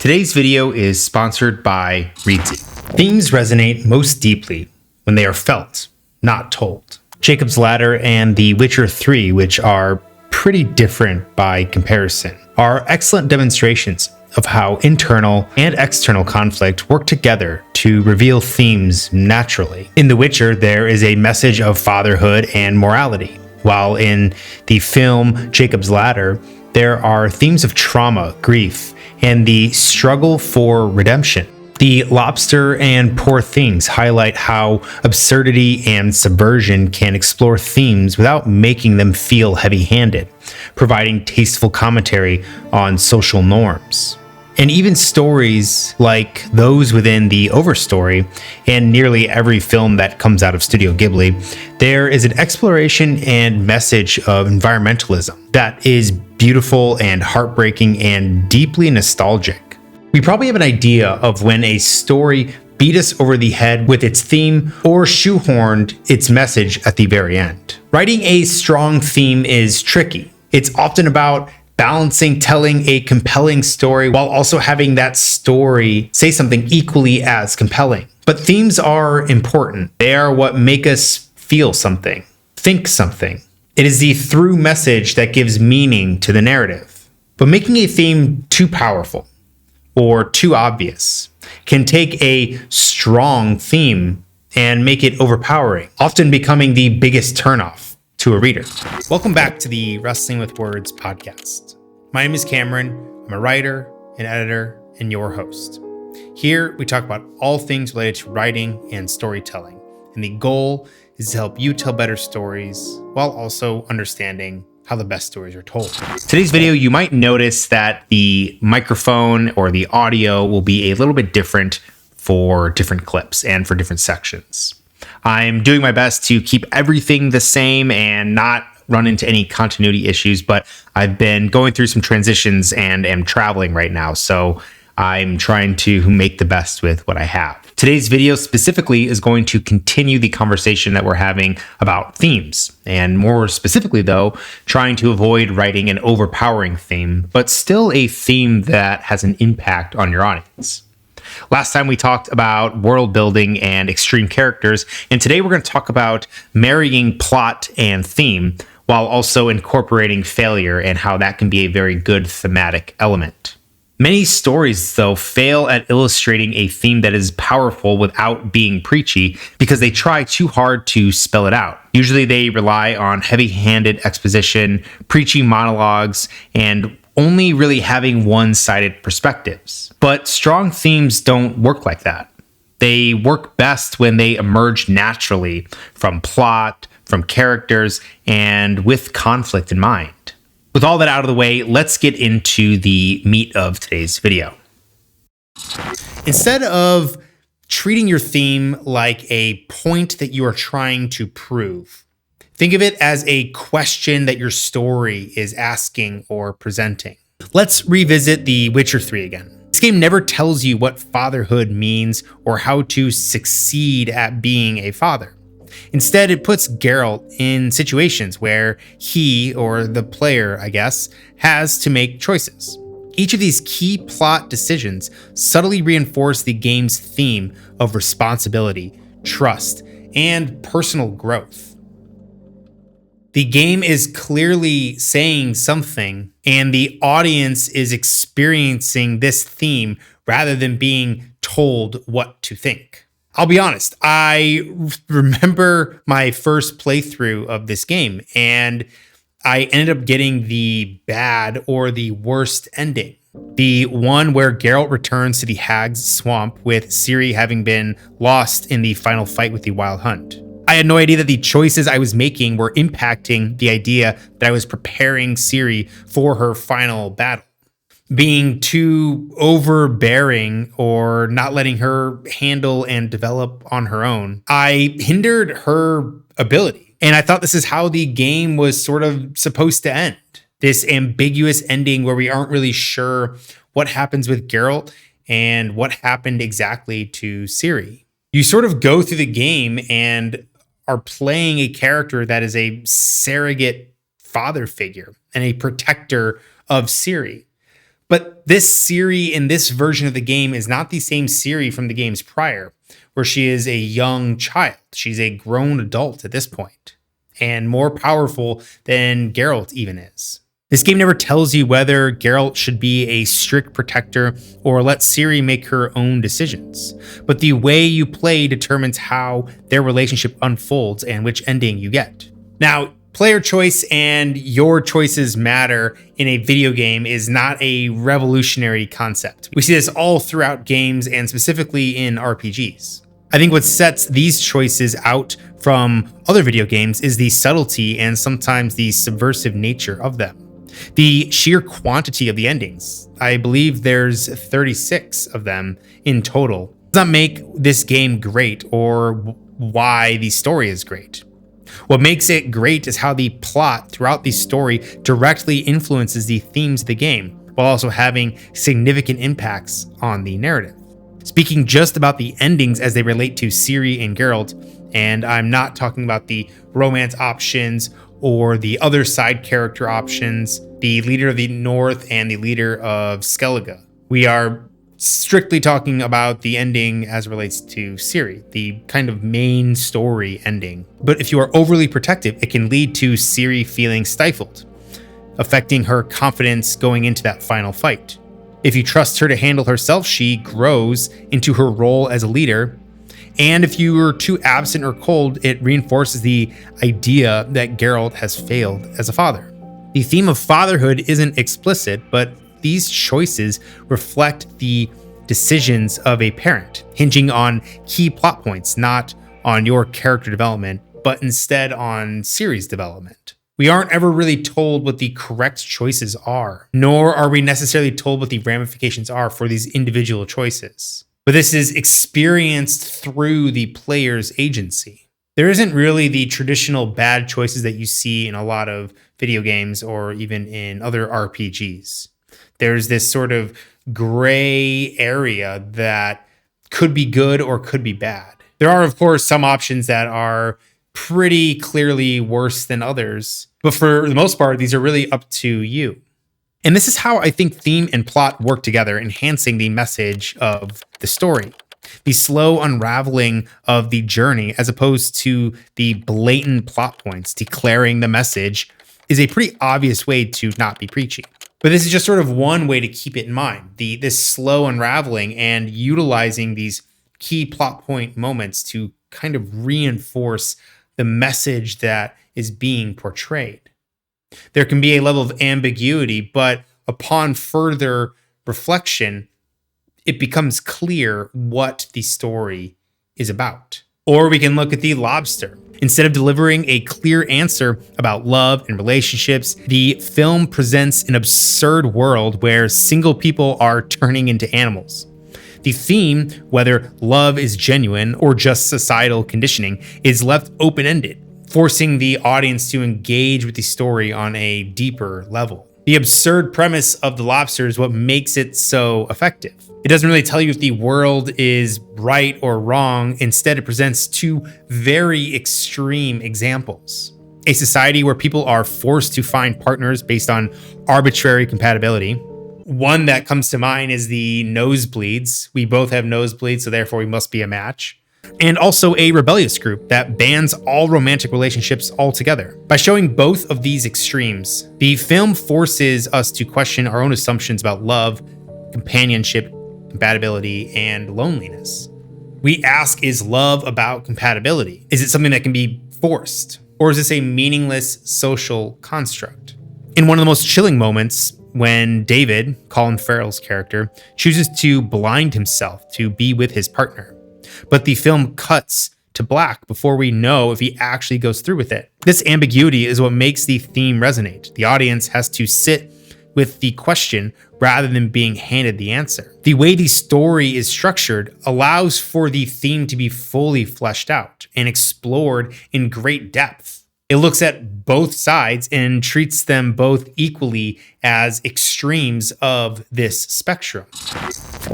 Today's video is sponsored by Preachy. Themes resonate most deeply when they are felt, not told. Jacob's Ladder and The Witcher 3, which are pretty different by comparison, are excellent demonstrations of how internal and external conflict work together to reveal themes naturally. In The Witcher, there is a message of fatherhood and morality, while in the film Jacob's Ladder, there are themes of trauma, grief, and the struggle for redemption. The Lobster and Poor Things highlight how absurdity and subversion can explore themes without making them feel heavy-handed, providing tasteful commentary on social norms. And even stories like those within the Overstory and nearly every film that comes out of Studio Ghibli, there is an exploration and message of environmentalism that is beautiful and heartbreaking and deeply nostalgic. We probably have an idea of when a story beat us over the head with its theme or shoehorned its message at the very end. Writing a strong theme is tricky. It's often about balancing telling a compelling story while also having that story say something equally as compelling. But themes are important. They are what make us feel something, think something. It is the through message that gives meaning to the narrative. But making a theme too powerful or too obvious can take a strong theme and make it overpowering, often becoming the biggest turnoff to a reader. Welcome back to the Wrestling with Words podcast. My name is Cameron. I'm a writer, an editor, and your host. Here, we talk about all things related to writing and storytelling, and the goal is to help you tell better stories while also understanding how the best stories are told. Today's video, you might notice that the microphone or the audio will be a little bit different for different clips and for different sections. I'm doing my best to keep everything the same and not run into any continuity issues, but I've been going through some transitions and am traveling right now, so I'm trying to make the best with what I have. Today's video specifically is going to continue the conversation that we're having about themes, and more specifically though, trying to avoid writing an overpowering theme, but still a theme that has an impact on your audience. Last time we talked about world building and extreme characters, and today we're going to talk about marrying plot and theme while also incorporating failure and how that can be a very good thematic element. Many stories, though, fail at illustrating a theme that is powerful without being preachy because they try too hard to spell it out. Usually they rely on heavy-handed exposition, preachy monologues, and only really having one-sided perspectives. But strong themes don't work like that. They work best when they emerge naturally from plot, from characters, and with conflict in mind. With all that out of the way, let's get into the meat of today's video. Instead of treating your theme like a point that you are trying to prove, think of it as a question that your story is asking or presenting. Let's revisit The Witcher 3 again. This game never tells you what fatherhood means or how to succeed at being a father. Instead, it puts Geralt in situations where he, or the player, I guess, has to make choices. Each of these key plot decisions subtly reinforce the game's theme of responsibility, trust, and personal growth. The game is clearly saying something, and the audience is experiencing this theme rather than being told what to think. I'll be honest, I remember my first playthrough of this game, and I ended up getting the bad or the worst ending. The one where Geralt returns to the Hag's Swamp with Ciri having been lost in the final fight with the Wild Hunt. I had no idea that the choices I was making were impacting the idea that I was preparing Ciri for her final battle. Being too overbearing or not letting her handle and develop on her own, I hindered her ability. And I thought this is how the game was sort of supposed to end. This ambiguous ending where we aren't really sure what happens with Geralt and what happened exactly to Ciri. You sort of go through the game and are playing a character that is a surrogate father figure and a protector of Ciri. But this Ciri in this version of the game is not the same Ciri from the games prior, where she is a young child. She's a grown adult at this point, and more powerful than Geralt even is. This game never tells you whether Geralt should be a strict protector or let Ciri make her own decisions, but the way you play determines how their relationship unfolds and which ending you get. Now, player choice and your choices matter in a video game is not a revolutionary concept. We see this all throughout games and specifically in RPGs. I think what sets these choices out from other video games is the subtlety and sometimes the subversive nature of them. The sheer quantity of the endings, I believe there's 36 of them in total, does not make this game great or why the story is great. What makes it great is how the plot throughout the story directly influences the themes of the game, while also having significant impacts on the narrative. Speaking just about the endings as they relate to Ciri and Geralt, and I'm not talking about the romance options or the other side character options, the leader of the North and the leader of Skellige. We are strictly talking about the ending as it relates to Ciri, the kind of main story ending. But if you are overly protective, it can lead to Ciri feeling stifled, affecting her confidence going into that final fight. If you trust her to handle herself, she grows into her role as a leader. And if you are too absent or cold, it reinforces the idea that Geralt has failed as a father. The theme of fatherhood isn't explicit, but these choices reflect the decisions of a parent, hinging on key plot points, not on your character development, but instead on Ciri's development. We aren't ever really told what the correct choices are, nor are we necessarily told what the ramifications are for these individual choices. But this is experienced through the player's agency. There isn't really the traditional bad choices that you see in a lot of video games or even in other RPGs. There's this sort of gray area that could be good or could be bad. There are, of course, some options that are pretty clearly worse than others, but for the most part, these are really up to you. And this is how I think theme and plot work together, enhancing the message of the story. The slow unraveling of the journey, as opposed to the blatant plot points declaring the message, is a pretty obvious way to not be preachy. But this is just sort of one way to keep it in mind. This slow unraveling and utilizing these key plot point moments to kind of reinforce the message that is being portrayed. There can be a level of ambiguity, but upon further reflection, it becomes clear what the story is about. Or we can look at the lobster. Instead of delivering a clear answer about love and relationships, the film presents an absurd world where single people are turning into animals. The theme, whether love is genuine or just societal conditioning, is left open-ended, forcing the audience to engage with the story on a deeper level. The absurd premise of The Lobster is what makes it so effective. It doesn't really tell you if the world is right or wrong. Instead, it presents two very extreme examples. A society where people are forced to find partners based on arbitrary compatibility. One that comes to mind is the nosebleeds. We both have nosebleeds, so therefore we must be a match. And also a rebellious group that bans all romantic relationships altogether. By showing both of these extremes, the film forces us to question our own assumptions about love, companionship, compatibility, and loneliness. We ask, is love about compatibility? Is it something that can be forced? Or is this a meaningless social construct? In one of the most chilling moments, when David, Colin Farrell's character, chooses to blind himself to be with his partner, but the film cuts to black before we know if he actually goes through with it. This ambiguity is what makes the theme resonate. The audience has to sit with the question rather than being handed the answer. The way the story is structured allows for the theme to be fully fleshed out and explored in great depth. It looks at both sides and treats them both equally as extremes of this spectrum.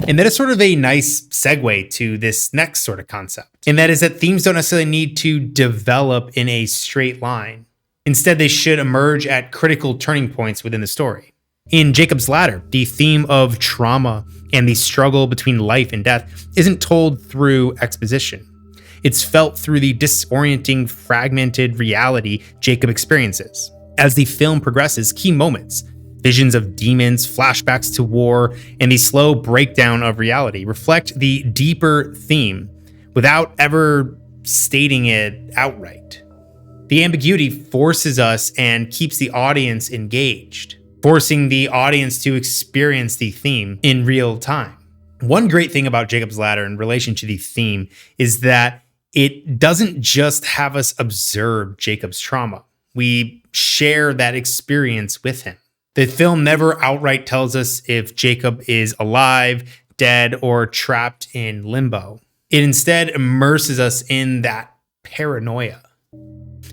And that is sort of a nice segue to this next sort of concept. And that is that themes don't necessarily need to develop in a straight line. Instead, they should emerge at critical turning points within the story. In Jacob's Ladder, the theme of trauma and the struggle between life and death isn't told through exposition. It's felt through the disorienting, fragmented reality Jacob experiences. As the film progresses, key moments, visions of demons, flashbacks to war, and the slow breakdown of reality reflect the deeper theme without ever stating it outright. The ambiguity forces us and keeps the audience engaged, forcing the audience to experience the theme in real time. One great thing about Jacob's Ladder in relation to the theme is that it doesn't just have us observe Jacob's trauma. We share that experience with him. The film never outright tells us if Jacob is alive, dead, or trapped in limbo. It instead immerses us in that paranoia.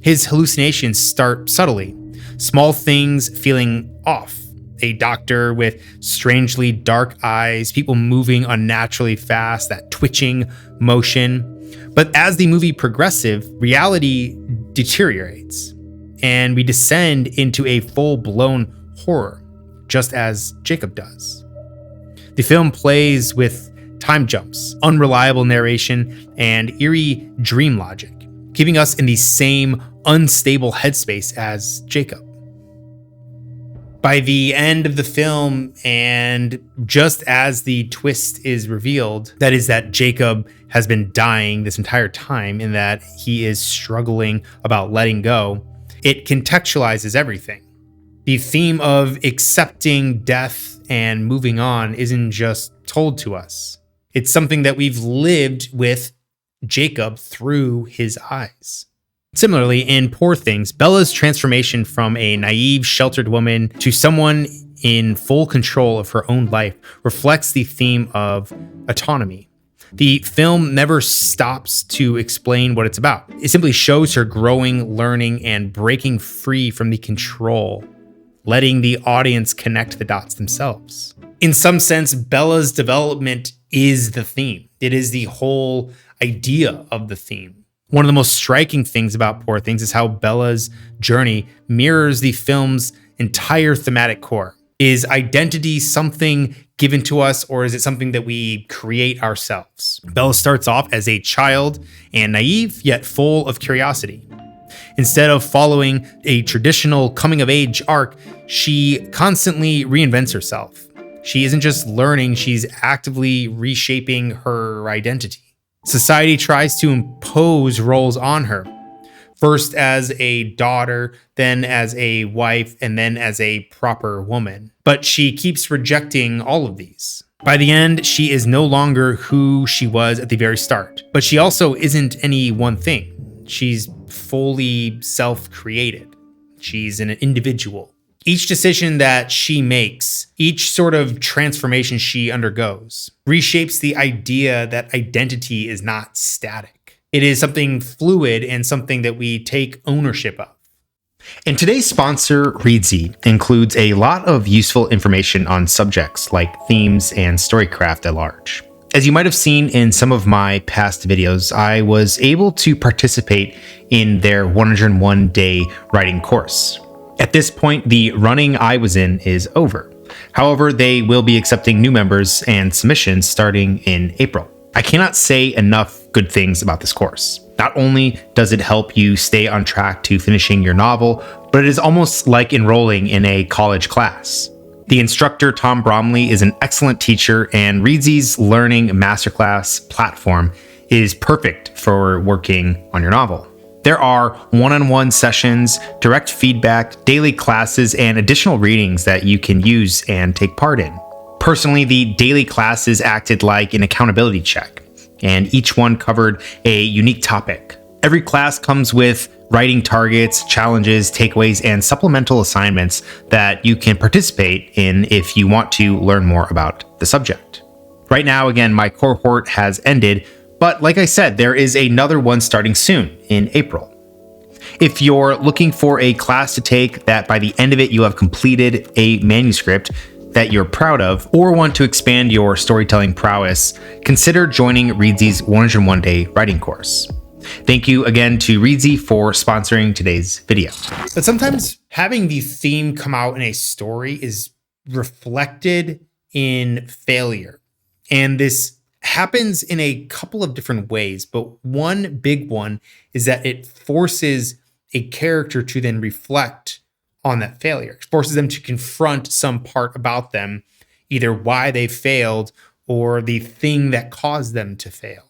His hallucinations start subtly, small things feeling off. A doctor with strangely dark eyes, people moving unnaturally fast, that twitching motion. But as the movie progresses, reality deteriorates, and we descend into a full-blown horror, just as Jacob does. The film plays with time jumps, unreliable narration, and eerie dream logic, keeping us in the same unstable headspace as Jacob. By the end of the film, and just as the twist is revealed, that is that Jacob has been dying this entire time and that he is struggling about letting go, it contextualizes everything. The theme of accepting death and moving on isn't just told to us. It's something that we've lived with Jacob through his eyes. Similarly, in Poor Things, Bella's transformation from a naive, sheltered woman to someone in full control of her own life reflects the theme of autonomy. The film never stops to explain what it's about. It simply shows her growing, learning, and breaking free from the control, letting the audience connect the dots themselves. In some sense, Bella's development is the theme. It is the whole idea of the theme. One of the most striking things about Poor Things is how Bella's journey mirrors the film's entire thematic core. Is identity something given to us, or is it something that we create ourselves? Bella starts off as a child and naive, yet full of curiosity. Instead of following a traditional coming-of-age arc, she constantly reinvents herself. She isn't just learning, she's actively reshaping her identity. Society tries to impose roles on her, first as a daughter, then as a wife, and then as a proper woman. But she keeps rejecting all of these. By the end, she is no longer who she was at the very start, but she also isn't any one thing. She's fully self-created. She's an individual. Each decision that she makes, each sort of transformation she undergoes, reshapes the idea that identity is not static. It is something fluid and something that we take ownership of. And today's sponsor, Preachy, includes a lot of useful information on subjects like themes and storycraft at large. As you might have seen in some of my past videos, I was able to participate in their 101-day writing course. At this point, the running I was in is over. However, they will be accepting new members and submissions starting in April. I cannot say enough good things about this course. Not only does it help you stay on track to finishing your novel, but it is almost like enrolling in a college class. The instructor, Tom Bromley, is an excellent teacher, and Preachy's Learning Masterclass platform is perfect for working on your novel. There are one-on-one sessions, direct feedback, daily classes, and additional readings that you can use and take part in. Personally, the daily classes acted like an accountability check, and each one covered a unique topic. Every class comes with writing targets, challenges, takeaways, and supplemental assignments that you can participate in if you want to learn more about the subject. Right now, again, my cohort has ended, but like I said, there is another one starting soon in April. If you're looking for a class to take that by the end of it you have completed a manuscript that you're proud of, or want to expand your storytelling prowess, consider joining Preachy's 101-day writing course. Thank you again to Preachy for sponsoring today's video. But sometimes having the theme come out in a story is reflected in failure. And this happens in a couple of different ways, but one big one is that it forces a character to then reflect on that failure. It forces them to confront some part about them, either why they failed or the thing that caused them to fail.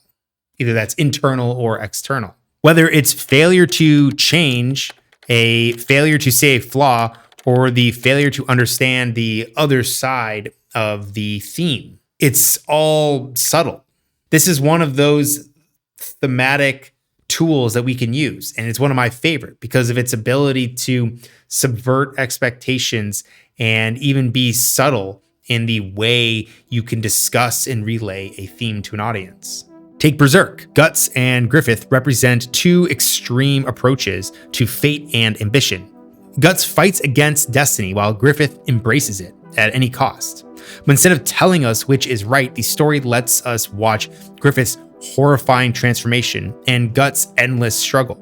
Either that's internal or external. Whether it's failure to change, a failure to see a flaw, or the failure to understand the other side of the theme. It's all subtle. This is one of those thematic tools that we can use. And it's one of my favorite because of its ability to subvert expectations and even be subtle in the way you can discuss and relay a theme to an audience. Take Berserk. Guts and Griffith represent two extreme approaches to fate and ambition. Guts fights against destiny while Griffith embraces it at any cost. But instead of telling us which is right, the story lets us watch Griffith's horrifying transformation and Guts' endless struggle.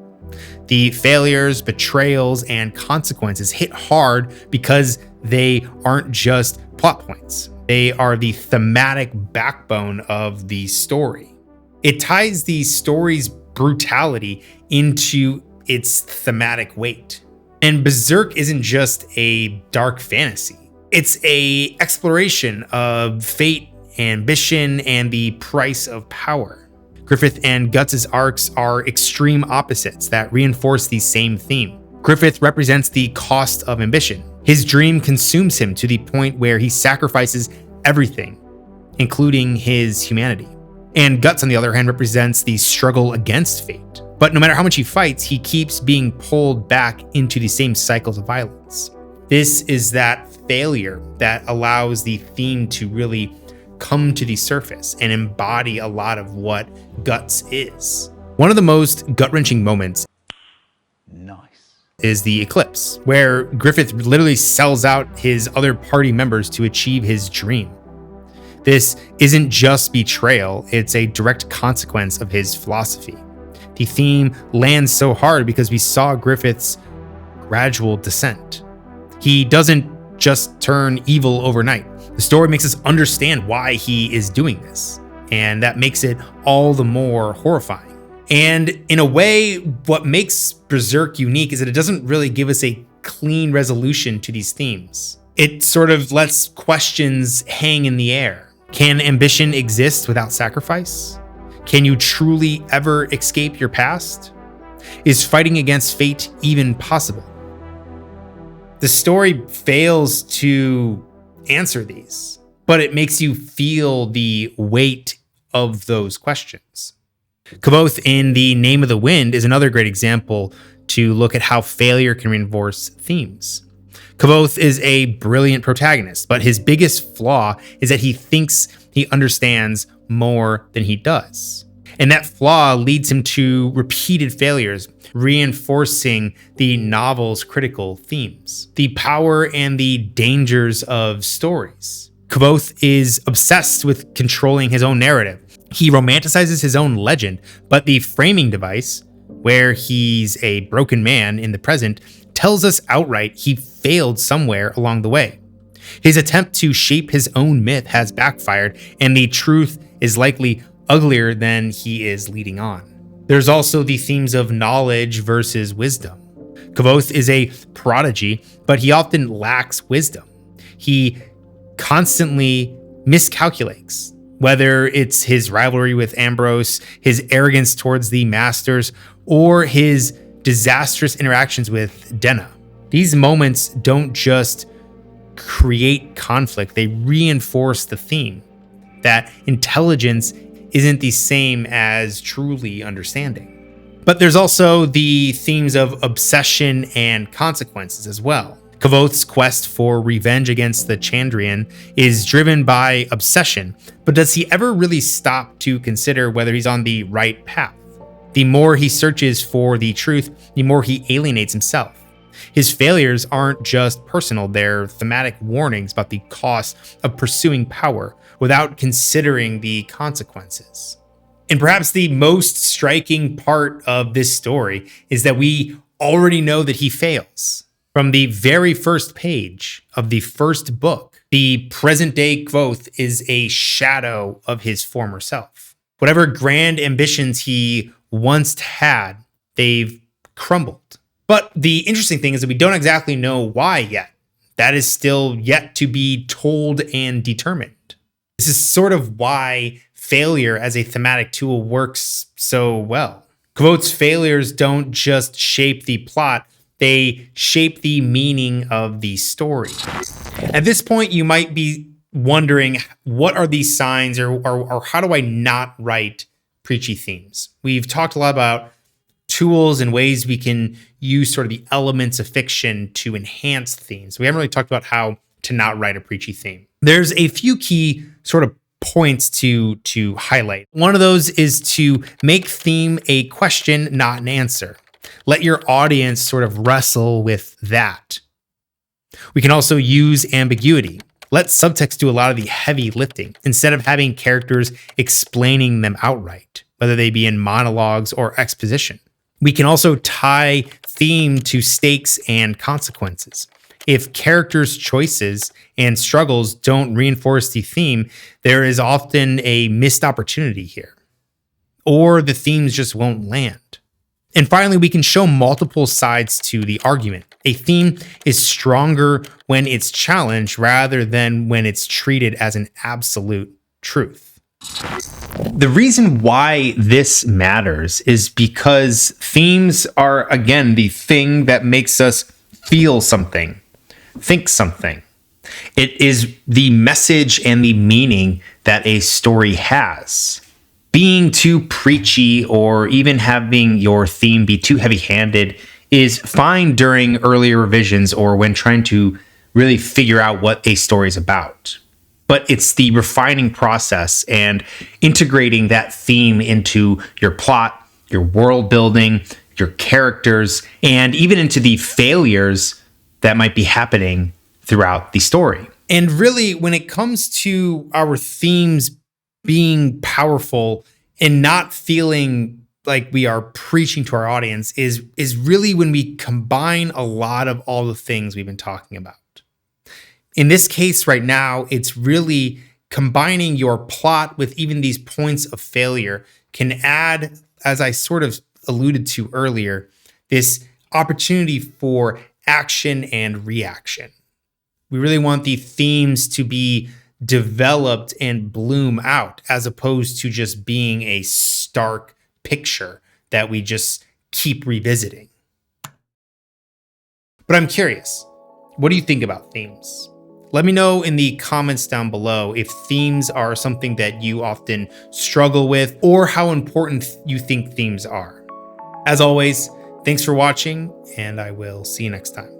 The failures, betrayals, and consequences hit hard because they aren't just plot points. They are the thematic backbone of the story. It ties the story's brutality into its thematic weight. And Berserk isn't just a dark fantasy. It's an exploration of fate, ambition, and the price of power. Griffith and Guts' arcs are extreme opposites that reinforce the same theme. Griffith represents the cost of ambition. His dream consumes him to the point where he sacrifices everything, including his humanity. And Guts, on the other hand, represents the struggle against fate. But no matter how much he fights, he keeps being pulled back into the same cycles of violence. This is that failure that allows the theme to really come to the surface and embody a lot of what Guts is. One of the most gut-wrenching moments is the eclipse, where Griffith literally sells out his other party members to achieve his dream. This isn't just betrayal, it's a direct consequence of his philosophy. The theme lands so hard because we saw Griffith's gradual descent. He doesn't just turn evil overnight. The story makes us understand why he is doing this, and that makes it all the more horrifying. And in a way, what makes Berserk unique is that it doesn't really give us a clean resolution to these themes. It sort of lets questions hang in the air. Can ambition exist without sacrifice? Can you truly ever escape your past? Is fighting against fate even possible? The story fails to answer these, but it makes you feel the weight of those questions. Kvothe in The Name of the Wind is another great example to look at how failure can reinforce themes. Kvothe is a brilliant protagonist, but his biggest flaw is that he thinks he understands more than he does. And that flaw leads him to repeated failures, reinforcing the novel's critical themes, the power and the dangers of stories. Kvothe is obsessed with controlling his own narrative. He romanticizes his own legend, but the framing device, where he's a broken man in the present, tells us outright he failed somewhere along the way. His attempt to shape his own myth has backfired, and the truth is likely uglier than he is leading on. There's also the themes of knowledge versus wisdom. Kvothe is a prodigy, but he often lacks wisdom. He constantly miscalculates, whether it's his rivalry with Ambrose, his arrogance towards the masters, or his disastrous interactions with Denna. These moments don't just create conflict, they reinforce the theme that intelligence isn't the same as truly understanding. But there's also the themes of obsession and consequences as well. Kvothe's quest for revenge against the Chandrian is driven by obsession, but does he ever really stop to consider whether he's on the right path? The more he searches for the truth, the more he alienates himself. His failures aren't just personal, they're thematic warnings about the cost of pursuing power without considering the consequences. And perhaps the most striking part of this story is that we already know that he fails. From the very first page of the first book, The present day Kvothe is a shadow of his former self. Whatever grand ambitions he once had, they've crumbled. But the interesting thing is that we don't exactly know why yet. That is still yet to be told and determined. This is sort of why failure as a thematic tool works so well. Kvothe's failures don't just shape the plot, they shape the meaning of the story. At this point, you might be wondering, what are these signs, or how do I not write preachy themes? We've talked a lot about tools and ways we can use sort of the elements of fiction to enhance themes. We haven't really talked about how to not write a preachy theme. There's a few key sort of points to highlight. One of those is to make theme a question, not an answer. Let your audience sort of wrestle with that. We can also use ambiguity. Let subtext do a lot of the heavy lifting instead of having characters explaining them outright, whether they be in monologues or exposition. We can also tie theme to stakes and consequences. If characters' choices and struggles don't reinforce the theme, there is often a missed opportunity here, or the themes just won't land. And finally, we can show multiple sides to the argument. A theme is stronger when it's challenged rather than when it's treated as an absolute truth. The reason why this matters is because themes are, again, the thing that makes us feel something, think something. It is the message and the meaning that a story has. Being too preachy or even having your theme be too heavy-handed is fine during earlier revisions or when trying to really figure out what a story is about. But it's the refining process and integrating that theme into your plot, your world building, your characters, and even into the failures that might be happening throughout the story. And really, when it comes to our themes being powerful and not feeling like we are preaching to our audience is really when we combine a lot of all the things we've been talking about. In this case right now, it's really combining your plot with even these points of failure can add, as I sort of alluded to earlier, this opportunity for action and reaction. We really want the themes to be developed and bloom out as opposed to just being a stark picture that we just keep revisiting. But I'm curious, what do you think about themes? Let me know in the comments down below if themes are something that you often struggle with or how important you think themes are. As always, thanks for watching, and I will see you next time.